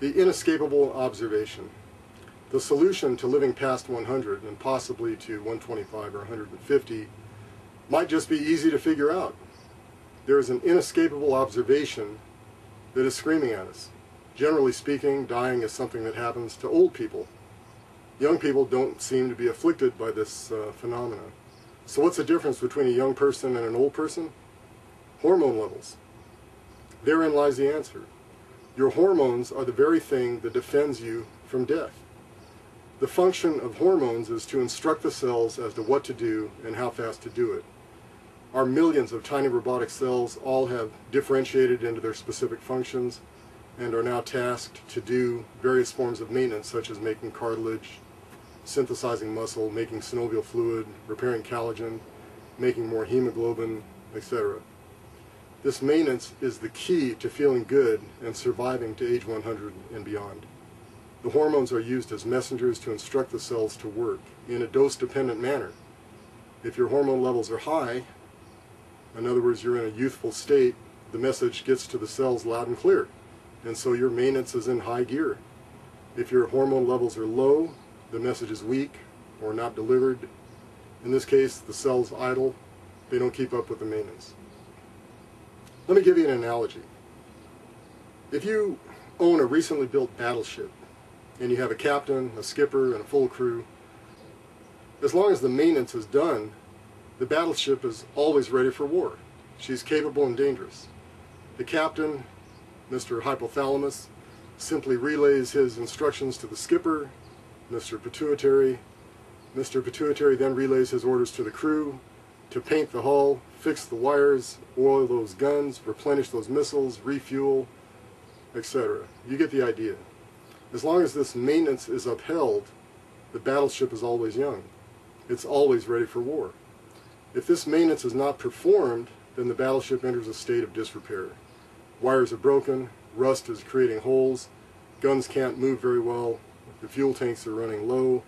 The inescapable observation. The solution to living past 100 and possibly to 125 or 150 might just be easy to figure out. There is an inescapable observation that is screaming at us. Generally speaking, dying is something that happens to old people. Young people don't seem to be afflicted by this phenomenon. So what's the difference between a young person and an old person? Hormone levels. Therein lies the answer. Your hormones are the very thing that defends you from death. The function of hormones is to instruct the cells as to what to do and how fast to do it. Our millions of tiny robotic cells all have differentiated into their specific functions and are now tasked to do various forms of maintenance, such as making cartilage, synthesizing muscle, making synovial fluid, repairing collagen, making more hemoglobin, etc. This maintenance is the key to feeling good and surviving to age 100 and beyond. The hormones are used as messengers to instruct the cells to work in a dose-dependent manner. If your hormone levels are high, in other words, you're in a youthful state, the message gets to the cells loud and clear, and so your maintenance is in high gear. If your hormone levels are low, the message is weak or not delivered. In this case, the cells idle, they don't keep up with the maintenance. Let me give you an analogy. If you own a recently built battleship, and you have a captain, a skipper, and a full crew, as long as the maintenance is done, the battleship is always ready for war. She's capable and dangerous. The captain, Mr. Hypothalamus, simply relays his instructions to the skipper, Mr. Pituitary. Mr. Pituitary then relays his orders to the crew to paint the hull, fix the wires, oil those guns, replenish those missiles, refuel, etc. You get the idea. As long as this maintenance is upheld, the battleship is always young. It's always ready for war. If this maintenance is not performed, then the battleship enters a state of disrepair. Wires are broken, rust is creating holes, guns can't move very well, the fuel tanks are running low.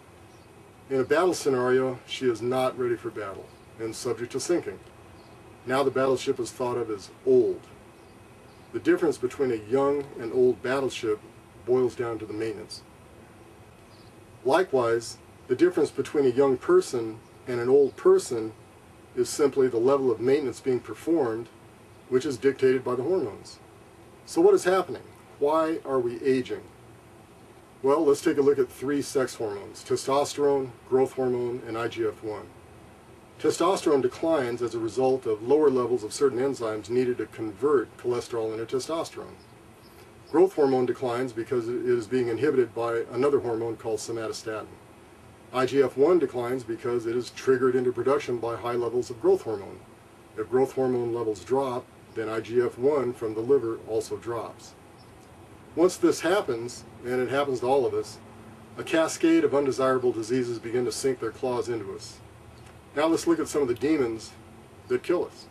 In a battle scenario, she is not ready for battle and subject to sinking. Now the battleship is thought of as old. The difference between a young and old battleship boils down to the maintenance. Likewise, the difference between a young person and an old person is simply the level of maintenance being performed, which is dictated by the hormones. So what is happening? Why are we aging? Well, let's take a look at three sex hormones: testosterone, growth hormone, and IGF-1. Testosterone declines as a result of lower levels of certain enzymes needed to convert cholesterol into testosterone. Growth hormone declines because it is being inhibited by another hormone called somatostatin. IGF-1 declines because it is triggered into production by high levels of growth hormone. If growth hormone levels drop, then IGF-1 from the liver also drops. Once this happens, and it happens to all of us, a cascade of undesirable diseases begin to sink their claws into us. Now let's look at some of the demons that kill us.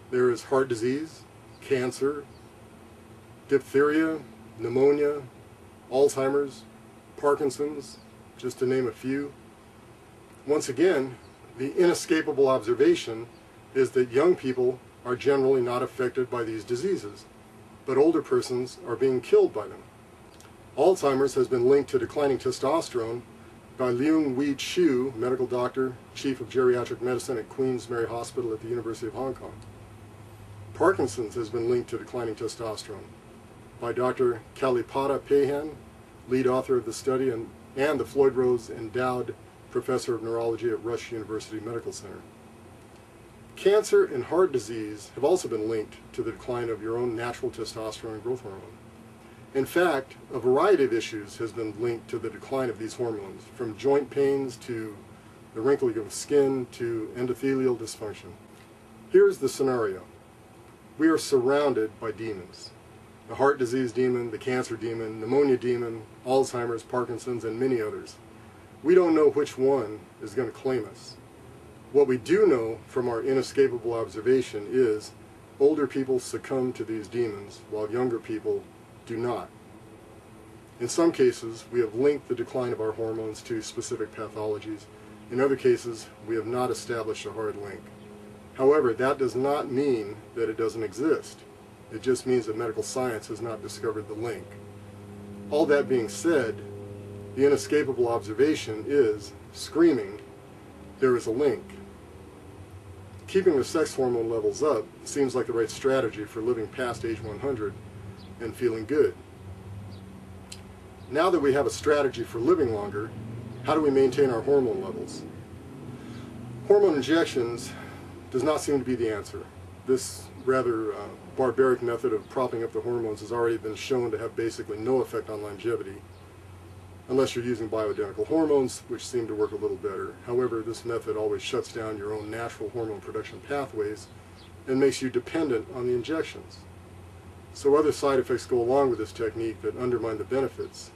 There is heart disease, cancer, diphtheria, pneumonia, Alzheimer's, Parkinson's, just to name a few. Once again, the inescapable observation is that young people are generally not affected by these diseases, but older persons are being killed by them. Alzheimer's has been linked to declining testosterone by Leung Wee Chiu, medical doctor, chief of geriatric medicine at Queen's Mary Hospital at the University of Hong Kong. Parkinson's has been linked to declining testosterone by Dr. Kalipada Pehan, lead author of the study, and the Floyd Rose Endowed Professor of Neurology at Rush University Medical Center. Cancer and heart disease have also been linked to the decline of your own natural testosterone and growth hormone. In fact, a variety of issues has been linked to the decline of these hormones, from joint pains to the wrinkling of skin to endothelial dysfunction. Here's the scenario. We are surrounded by demons. The heart disease demon, the cancer demon, pneumonia demon, Alzheimer's, Parkinson's, and many others. We don't know which one is going to claim us. What we do know from our inescapable observation is older people succumb to these demons while younger people do not. In some cases, we have linked the decline of our hormones to specific pathologies. In other cases, we have not established a hard link. However, that does not mean that it doesn't exist. It just means that medical science has not discovered the link. All that being said, the inescapable observation is, screaming, there is a link. Keeping the sex hormone levels up seems like the right strategy for living past age 100 and feeling good. Now that we have a strategy for living longer, how do we maintain our hormone levels? Hormone injections does not seem to be the answer. This rather barbaric method of propping up the hormones has already been shown to have basically no effect on longevity, unless you're using bioidentical hormones, which seem to work a little better. However, this method always shuts down your own natural hormone production pathways and makes you dependent on the injections. So other side effects go along with this technique that undermine the benefits.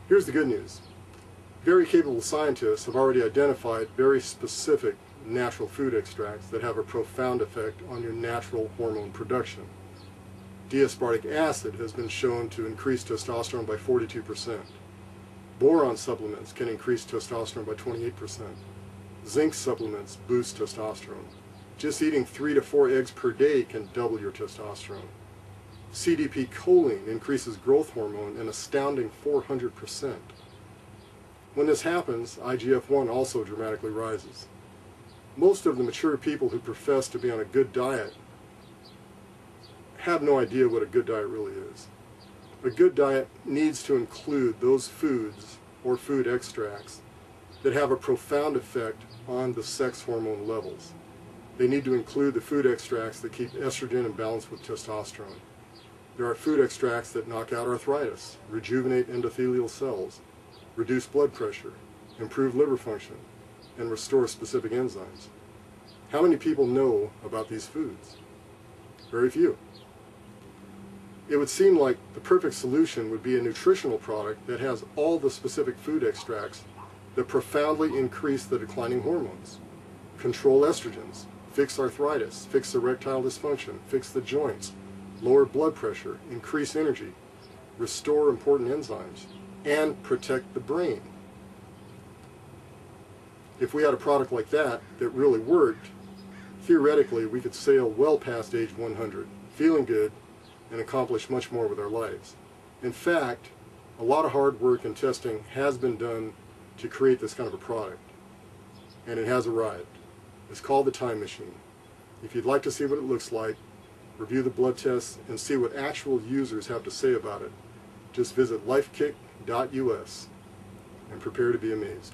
Here's the good news. Very capable scientists have already identified very specific natural food extracts that have a profound effect on your natural hormone production. D-aspartic acid has been shown to increase testosterone by 42%. Boron supplements can increase testosterone by 28%. Zinc supplements boost testosterone. Just eating 3 to 4 eggs per day can double your testosterone. CDP choline increases growth hormone an astounding 400%. When this happens, IGF-1 also dramatically rises. Most of the mature people who profess to be on a good diet have no idea what a good diet really is. A good diet needs to include those foods or food extracts that have a profound effect on the sex hormone levels. They need to include the food extracts that keep estrogen in balance with testosterone. There are food extracts that knock out arthritis, rejuvenate endothelial cells, reduce blood pressure, improve liver function, and restore specific enzymes. How many people know about these foods? Very few. It would seem like the perfect solution would be a nutritional product that has all the specific food extracts that profoundly increase the declining hormones, control estrogens, fix arthritis, fix erectile dysfunction, fix the joints, lower blood pressure, increase energy, restore important enzymes, and protect the brain. If we had a product like that that really worked, theoretically we could sail well past age 100, feeling good, and accomplish much more with our lives. In fact, a lot of hard work and testing has been done to create this kind of a product, and it has arrived. It's called the Time Machine. If you'd like to see what it looks like, review the blood tests, and see what actual users have to say about it, just visit lifekick.us and prepare to be amazed.